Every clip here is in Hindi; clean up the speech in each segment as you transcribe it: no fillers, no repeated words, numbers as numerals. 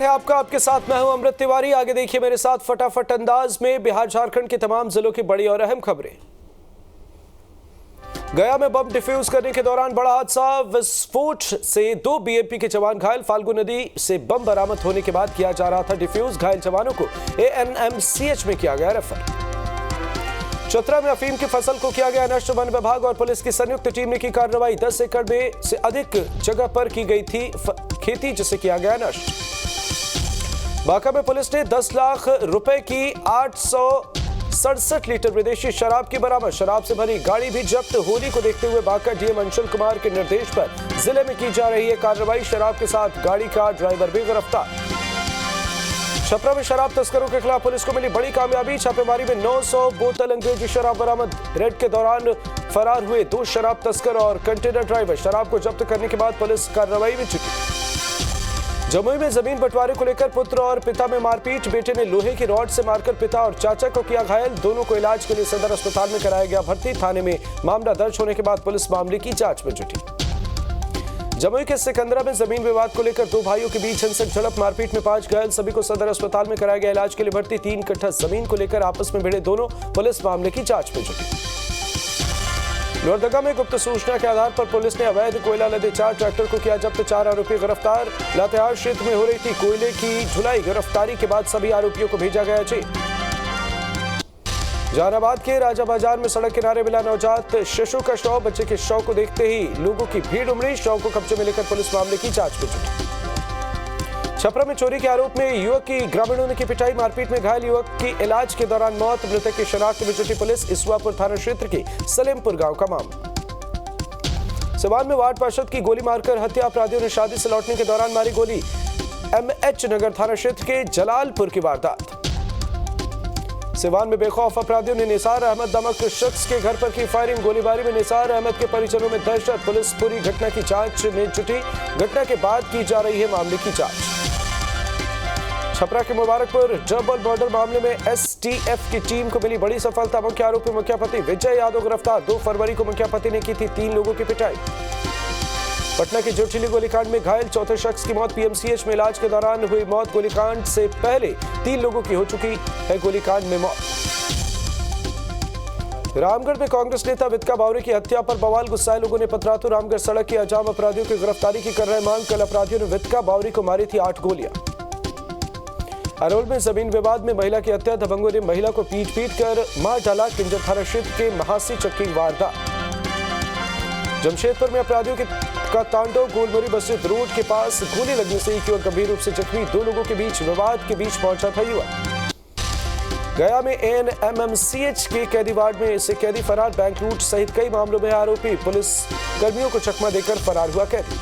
स्वागत है आपका। आपके साथ मैं हूं अमृत तिवारी। आगे देखिए मेरे साथ फटाफट अंदाज में बिहार झारखंड के तमाम जिलों की बड़ी और अहम खबरें। गया में बम डिफ्यूज करने के दौरान बड़ा हादसा। विस्फोट से 2 बीएमपी के जवान घायल। फाल्गु नदी से बम बरामद होने के बाद किया जा रहा था डिफ्यूज। घायल जवानों को एएनएमसीएच में किया गया रेफर। चतरा में अफीम की फसल को किया गया नष्ट। वन विभाग और पुलिस की संयुक्त टीम ने की कार्रवाई। 10 एकड़ में से अधिक जगह पर की गई थी खेती, जिसे किया गया नष्ट। बांका में पुलिस ने 10 लाख रुपए की 867 लीटर विदेशी शराब की बरामद। शराब से भरी गाड़ी भी जब्त। होली को देखते हुए बांका डीएम अंशुल कुमार के निर्देश पर जिले में की जा रही है कार्रवाई। शराब के साथ गाड़ी का ड्राइवर भी गिरफ्तार। छपरा में शराब तस्करों के खिलाफ पुलिस को मिली बड़ी कामयाबी। छापेमारी में 900 बोतल अंग्रेजी शराब बरामद। रेड के दौरान फरार हुए 2 शराब तस्कर और कंटेनर ड्राइवर। शराब को जब्त करने के बाद पुलिस कार्रवाई में जुटी। जमुई में जमीन बंटवारे को लेकर पुत्र और पिता में मारपीट। बेटे ने लोहे की रॉड से मारकर पिता और चाचा को किया घायल। दोनों को इलाज के लिए सदर अस्पताल में कराया गया भर्ती। थाने में मामला दर्ज होने के बाद पुलिस मामले की जांच में जुटी। जमुई के सिकंदरा में जमीन विवाद को लेकर 2 भाइयों के बीच हिंसक झड़प। मारपीट में 5 घायल। सभी को सदर अस्पताल में कराया गया इलाज के लिए भर्ती। 3 कट्ठा जमीन को लेकर आपस में भिड़े दोनों। पुलिस मामले की जांच में जुटी। लोहरदगा में गुप्त सूचना के आधार पर पुलिस ने अवैध कोयला लदे 4 ट्रैक्टर को किया जब्त। 4 आरोपी गिरफ्तार। लातेहार क्षेत्र में हो रही थी कोयले की ढुलाई। गिरफ्तारी के बाद सभी आरोपियों को भेजा गया जेल। जहानाबाद के राजा बाजार में सड़क किनारे मिला नवजात शिशु का शव। बच्चे के शव को देखते ही लोगों की भीड़ उमड़ी। शव को कब्जे में लेकर पुलिस मामले की जांच में जुटी। छपरा में चोरी के आरोप में युवक की ग्रामीणों ने की पिटाई। मारपीट में घायल युवक की इलाज के दौरान मौत। मृतक की शिनाख्त में जुटी पुलिस। इसवापुर थाना क्षेत्र के सलेमपुर गांव का मामला। सिवान में वार्ड पार्षद की गोली मारकर हत्या। अपराधियों ने शादी से लौटने के दौरान मारी गोली। एमएच नगर थाना क्षेत्र के जलालपुर की वारदात। सिवान में बेखौफ अपराधियों ने निसार अहमद नामक शख्स के घर पर की फायरिंग। गोलीबारी में निसार अहमद के परिजनों में दहशत। पुलिस पूरी घटना की जांच में जुटी। घटना के बाद की जा रही है मामले की जांच। छपरा के मुबारकपुर डबल मर्डर मामले में एसटीएफ की टीम को मिली बड़ी सफलता। मुख्य आरोपी मुखियापति विजय यादव गिरफ्तार। 2 फरवरी को मुखियापति ने की थी 3 लोगों की पिटाई। पटना के जोशीली गोलीकांड में घायल 4थे शख्स की मौत। पीएमसीएच में इलाज के दौरान हुई मौत। गोलीकांड से पहले 3 लोगों की हो चुकी है गोलीकांड में मौत। रामगढ़ में कांग्रेस नेता वित्का बावरी की हत्या पर बवाल। गुस्साए लोगों ने पथरातू रामगढ़ सड़क की अजाम। अपराधियों की गिरफ्तारी की कर रहे मांग। कल अपराधियों ने वित्का बावरी को मारी थी 8 गोलियां। अरोल में जमीन विवाद में महिला की हत्या। दबंगों ने महिला को पीट कर मार डाला। किंजर थाना क्षेत्र के महासी चक्की वारदात। जमशेदपुर में अपराधियों का तांडव। गोलमरी मस्जिद रोड के पास गोली लगने से एक युवक गंभीर रूप से जख्मी। 2 लोगों के बीच विवाद के बीच पहुंचा था युवक। गया में एएनएमसीएच के कैदी वार्ड में से कैदी फरार। बैंक लूट सहित कई मामलों में आरोपी। पुलिस कर्मियों को चकमा देकर फरार हुआ कैदी।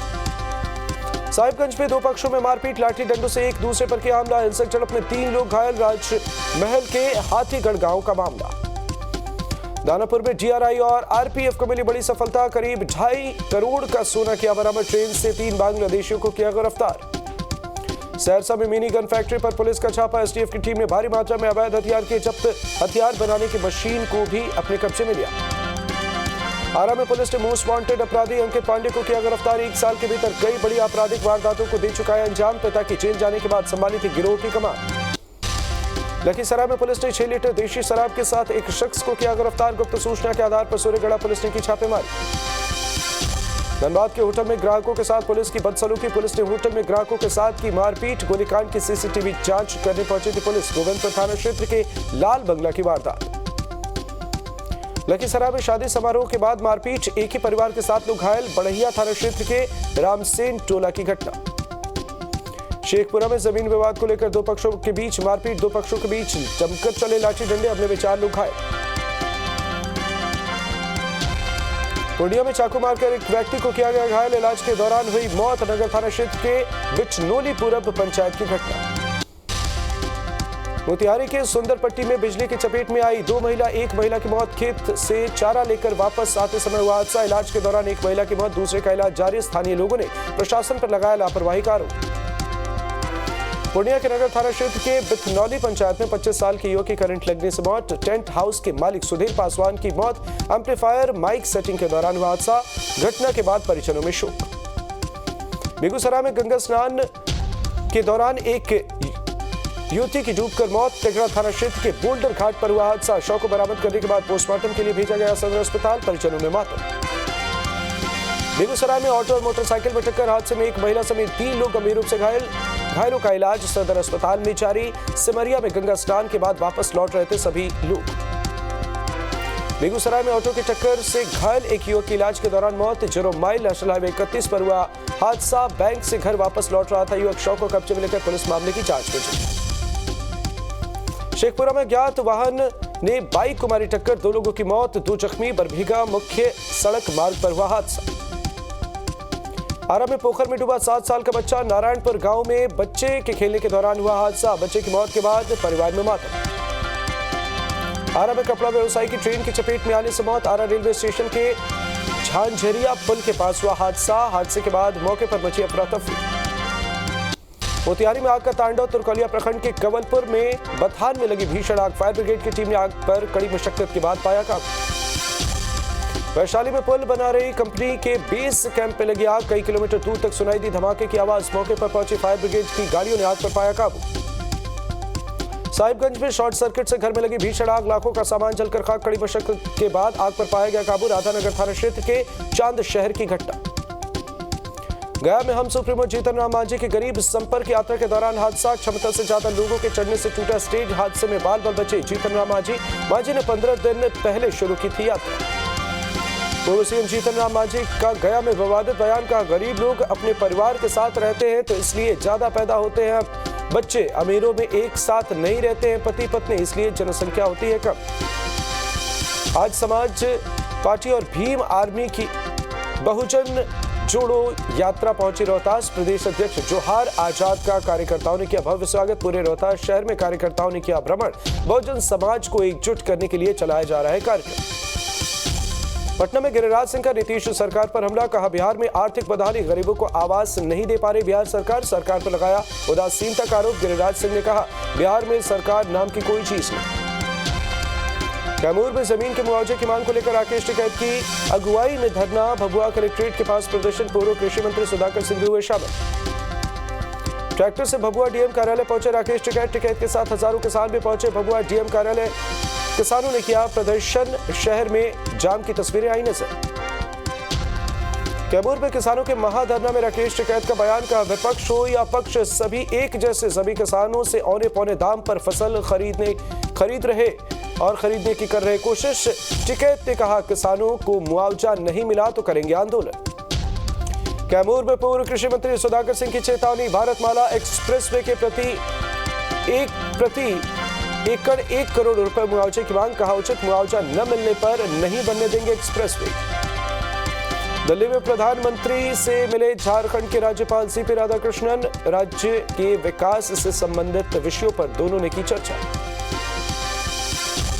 साहिबगंज में 2 पक्षों में मारपीट। लाठी डंडों से एक दूसरे पर किया हमला। हिंसक झड़प में 3 लोग घायल। राजमहल के हाथीगढ़ गांव का मामला। दानापुर में डीआरआई और आरपीएफ को मिली बड़ी सफलता। करीब 2.5 करोड़ का सोना किया बरामद। ट्रेन से 3 बांग्लादेशियों को किया गिरफ्तार। सहरसा में मिनी गन फैक्ट्री पर पुलिस का छापा। एसटीएफ की टीम ने भारी मात्रा में अवैध हथियार के जब्त। हथियार बनाने की मशीन को भी अपने कब्जे में लिया। आरा में पुलिस ने मोस्ट वांटेड अपराधी अंकित पांडे को किया गिरफ्तार। 1 साल के भीतर कई बड़ी आपराधिक वारदातों को दे चुका है अंजाम। पिता की जेल जाने के बाद संभाली थी गिरोह की कमान। लखीसराय में पुलिस ने 6 लीटर देशी शराब के साथ एक शख्स को किया गिरफ्तार। गुप्त सूचना के आधार पर सूर्यगढ़ा पुलिस ने की छापेमारी। धनबाद के होटल में ग्राहकों के साथ पुलिस की बदसलूकी। पुलिस ने होटल में ग्राहकों के साथ की मारपीट। गोलीकांड की सीसीटीवी जांच करने पहुंची थी पुलिस। गोविंदपुर थाना क्षेत्र के लाल बंगला की वारदात। लखीसराय में शादी समारोह के बाद मारपीट। एक ही परिवार के 7 लोग घायल। बड़हिया थाना क्षेत्र के रामसेन टोला की घटना। शेखपुरा में जमीन विवाद को लेकर 2 पक्षों के बीच मारपीट। 2 पक्षों के बीच जमकर चले लाठी डंडे। हमले में 4 लोग घायल। पूर्णिया में चाकू मारकर एक व्यक्ति को किया गया घायल। इलाज के दौरान हुई मौत। नगर थाना क्षेत्र के बिचनोली पूरब पंचायत की घटना। मोतिहारी के सुंदरपट्टी में बिजली की चपेट में आई 2 महिला। 1 महिला की मौत। खेत से चारा लेकर वापस आते समय हुआ हादसा। इलाज के दौरान 1 महिला की मौत। दूसरे का इलाज जारी। स्थानीय लोगों ने प्रशासन पर लगाया लापरवाही का आरोप। पूर्णिया के नगर थाना क्षेत्र के बिथनौली पंचायत में 25 साल के युवक की करंट लगने से मौत। टेंट हाउस के मालिक सुधीर पासवान की मौत। एम्पलीफायर माइक सेटिंग के दौरान हुआ हादसा। घटना के बाद परिजनों में शोक। बेगूसराय में गंगा स्नान के दौरान एक युवती की डूबकर मौत। टिकरा थाना क्षेत्र के बोल्डर घाट पर हुआ हादसा। शव को बरामद करने के बाद पोस्टमार्टम के लिए भेजा गया सदर अस्पताल। परिजनों में मातम। बेगूसराय में ऑटो और मोटरसाइकिल में टक्कर। हादसे में एक महिला समेत 3 लोग गंभीर रूप से घायल। घायलों का इलाज सदर अस्पताल में जारी। सिमरिया में गंगा स्नान के बाद वापस लौट रहे थे सभी लोग। बेगूसराय में ऑटो की टक्कर से घायल एक युवक की इलाज के दौरान मौत। 0 माइल नेशनल हाईवे 31 पर हुआ हादसा। बैंक से घर वापस लौट रहा था युवक। शव को कब्जे में लेकर पुलिस मामले की जांच में जुटी। शेखपुरा में ज्ञात वाहन ने बाइक को मारी टक्कर। 2 लोगों की मौत, 2 जख्मी। बरभीगा मुख्य सड़क मार्ग पर हुआ हादसा। आरा में पोखर में डूबा 7 साल का बच्चा। नारायणपुर गांव में बच्चे के खेलने के दौरान हुआ हादसा। बच्चे की मौत के बाद परिवार में मातम। आरा में कपड़ा व्यवसायी की ट्रेन की चपेट में आने से मौत। आरा रेलवे स्टेशन के झांझरिया पुल के पास हुआ हादसा। हादसे के बाद मौके पर मची अफरा-तफरी। मोतिहारी में आग का तांडव। तुरकौलिया प्रखंड के कवलपुर में बथान में लगी भीषण आग। फायर ब्रिगेड की टीम ने आग पर कड़ी मशक्कत के बाद पाया काबू। वैशाली में पुल बना रही कंपनी के बेस कैंप में लगी आग। कई किलोमीटर दूर तक सुनाई दी धमाके की आवाज। मौके पर पहुंची फायर ब्रिगेड की गाड़ियों ने आग पर पाया काबू। साहिबगंज में शॉर्ट सर्किट से घर में लगी भीषण आग। लाखों का सामान जलकर खाक। कड़ी मशक्कत के बाद आग पर पाया गया काबू। राधानगर थाना क्षेत्र के चांद शहर की घटना। गया में हम सुप्रीमो जीतन राम मांझी की गरीब संपर्क यात्रा के दौरान हादसा। क्षमता से ज्यादा लोगों के चढ़ने से टूटा स्टेज। हादसे में बाल बाल बचे जीतन राम मांझी ने 15 दिन पहले शुरू की थी यात्रा। पूर्व सीएम जीतन राम मांझी का गया में विवादित बयान। का गरीब लोग अपने परिवार के साथ रहते हैं तो इसलिए ज्यादा पैदा होते हैं बच्चे। अमीरों में एक साथ नहीं रहते हैं पति पत्नी, इसलिए जनसंख्या होती है कम। आज समाज पार्टी और भीम आर्मी की बहुजन जोड़ो यात्रा पहुंची रोहतास। प्रदेश अध्यक्ष जोहार आजाद का कार्यकर्ताओं ने किया भव्य स्वागत। पूरे रोहतास शहर में कार्यकर्ताओं ने किया भ्रमण। बहुजन समाज को एकजुट करने के लिए चलाया जा रहा है कार्यक्रम। पटना में गिरिराज सिंह का नीतीश सरकार पर हमला। कहा बिहार में आर्थिक बदहाली, गरीबों को आवास नहीं दे पा रही बिहार सरकार पर लगाया उदासीनता का आरोप। गिरिराज सिंह ने कहा बिहार में सरकार नाम की कोई चीज नहीं। कैमूर में जमीन के मुआवजे की मांग को लेकर राकेश टिकैत की अगुवाई में धरना। भभुआ कलेक्ट्रेट के पास प्रदर्शन। पूर्व कृषि मंत्री सुधाकर सिंह भी हुए शामिल। ट्रैक्टर से भभुआ डीएम कार्यालय पहुंचे राकेश टिकैत के साथ हजारों किसान भी पहुंचे भभुआ डीएम कार्यालय। किसानों ने किया प्रदर्शन। शहर में जाम की तस्वीरें आई नजर। कैमूर में किसानों के महाधरना में राकेश टिकैत का बयान। का विपक्ष हो या पक्ष सभी एक जैसे। सभी किसानों से औने पौने दाम पर फसल खरीद रहे और खरीदने की कर रहे कोशिश। टिकैत ने कहा किसानों को मुआवजा नहीं मिला तो करेंगे आंदोलन। कैमूर में पूर्व कृषि मंत्री सुधाकर सिंह की चेतावनी। भारतमाला एक्सप्रेसवे के प्रति एकड़ 1 करोड़ रुपए मुआवजे की मांग। कहा उचित मुआवजा न मिलने पर नहीं बनने देंगे एक्सप्रेसवे। दिल्ली में प्रधानमंत्री से मिले झारखंड के राज्यपाल सीपी राधाकृष्णन। राज्य के विकास से संबंधित विषयों पर दोनों ने की चर्चा।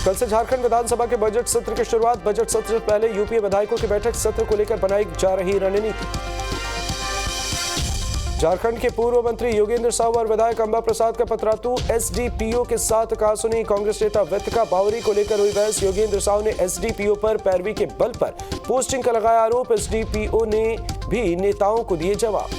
कल से झारखंड विधानसभा के बजट सत्र की शुरुआत। बजट सत्र से पहले यूपीए विधायकों की बैठक। सत्र को लेकर बनाई जा रही रणनीति। झारखंड के पूर्व मंत्री योगेंद्र साहू और विधायक अंबा प्रसाद का पतरातू एसडीपीओ के साथ कहासुनी। कांग्रेस नेता वित्का बावरी को लेकर हुई बहस। योगेंद्र साहू ने एसडीपीओ पर पैरवी के बल पर पोस्टिंग का लगाया आरोप। एसडीपीओ ने भी नेताओं को दिए जवाब।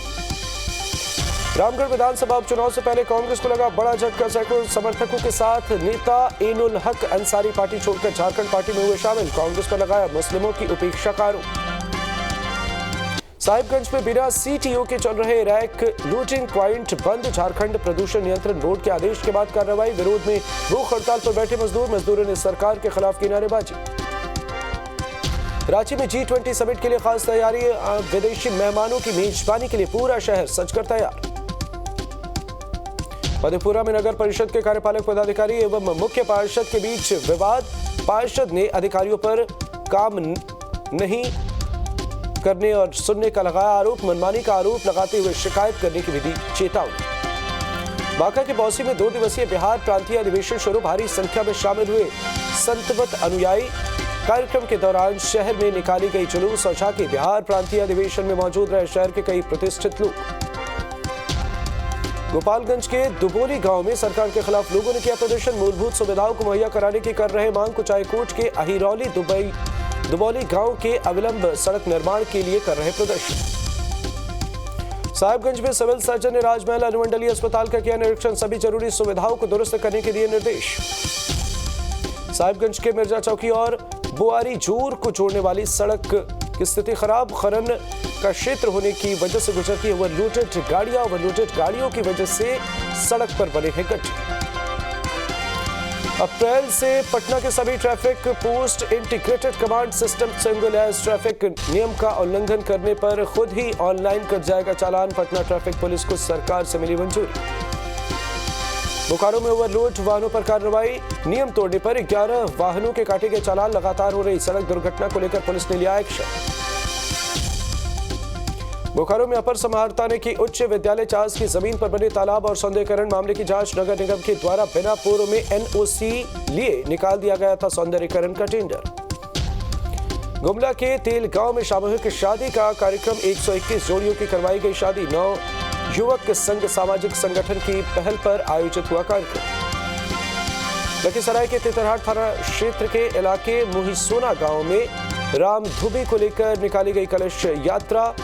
रामगढ़ विधानसभा उपचुनाव से पहले कांग्रेस को लगा बड़ा झटका। सैकड़ों समर्थकों के साथ नेता एनुल हक अंसारी पार्टी छोड़कर झारखंड पार्टी में हुए शामिल। कांग्रेस पर लगाया मुस्लिमों की उपेक्षा का आरोप। साहिबगंज में बिना सीटीओ के चल रहे रैक लूटिंग पॉइंट बंद। झारखंड प्रदूषण नियंत्रण बोर्ड के आदेश के बाद कार्रवाई। विरोध में भूख हड़ताल पर बैठे मजदूरों ने सरकार के खिलाफ की नारेबाजी। रांची में G20 समिट के लिए खास तैयारी। विदेशी मेहमानों की मेजबानी के लिए पूरा शहर सजकर तैयार। मधेपुरा में नगर परिषद के कार्यपालक पदाधिकारी एवं मुख्य पार्षद के बीच विवाद। पार्षद ने अधिकारियों पर काम नहीं करने और सुनने का लगाया आरोप। मनमानी का आरोप लगाते हुए शिकायत करने की भी दी चेतावनी। बांका के बौसी में 2 दिवसीय बिहार प्रांतीय अधिवेशन शुरू। भारी संख्या में शामिल हुए संतवत अनुयायी। कार्यक्रम के दौरान शहर में निकाली गई जुलूस और झांकी। बिहार प्रांतीय अधिवेशन में मौजूद रहे शहर के कई प्रतिष्ठित लोग। गोपालगंज के दुबोली गांव में सरकार के खिलाफ लोगों ने किया प्रदर्शन। मूलभूत सुविधाओं को मुहैया कराने की कर रहे मांग। कुचायकोट के अहिरौली दुबौली गांव के अविलंब सड़क निर्माण के लिए कर रहे प्रदर्शन। साहिबगंज में सिविल सर्जन ने राजमहल अनुमंडलीय अस्पताल का किया निरीक्षण, सभी जरूरी सुविधाओं को दुरुस्त करने के दिए निर्देश। साहिबगंज के मिर्जा चौकी और बुआरी जूर को जोड़ने वाली सड़क की स्थिति खराब, खनन का क्षेत्र होने की वजह से गुजरती है ओवरलोडेड गाड़ियों की वजह से सड़क पर बने हैं गड्ढे। अप्रैल से पटना के सभी traffic post integrated command system signalised traffic नियम का उल्लंघन करने पर खुद ही ऑनलाइन कट जाएगा चालान, पटना ट्रैफिक पुलिस को सरकार से मिली मंजूरी। बोकारो में ओवरलोड वाहनों पर कार्रवाई, नियम तोड़ने पर 11 वाहनों के काटे गए चालान लगातार हो रही, सड़क दुर्घटना को लेकर पुलिस ने लिया एक्शन। बोकारो में अपर समाहर्ता की उच्च विद्यालय चास की जमीन पर बने तालाब और सौंदर्यीकरण मामले की जांच, नगर निगम के द्वारा बिना पूर्व में एनओसी लिए निकाल दिया गया था सौंदर्यीकरण का टेंडर। गुमला के तेल गांव में सामूहिक शादी का कार्यक्रम, 121 जोड़ियों की करवाई गई शादी, 9 युवक संघ सामाजिक संगठन की पहल पर आयोजित हुआ कार्यक्रम। लखीसराय के तितरहाट थाना क्षेत्र के इलाके मुहिसोना गांव में रामधुबी को लेकर निकाली गई कलश यात्रा,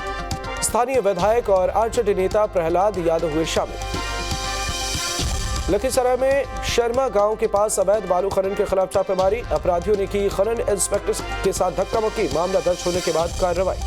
स्थानीय विधायक और आरजेडी नेता प्रहलाद यादव हुए शामिल। लखीसराय में शर्मा गांव के पास अवैध बालू खनन के खिलाफ छापेमारी, अपराधियों ने की खनन इंस्पेक्टर के साथ धक्का मुक्की, मामला दर्ज होने के बाद कार्रवाई।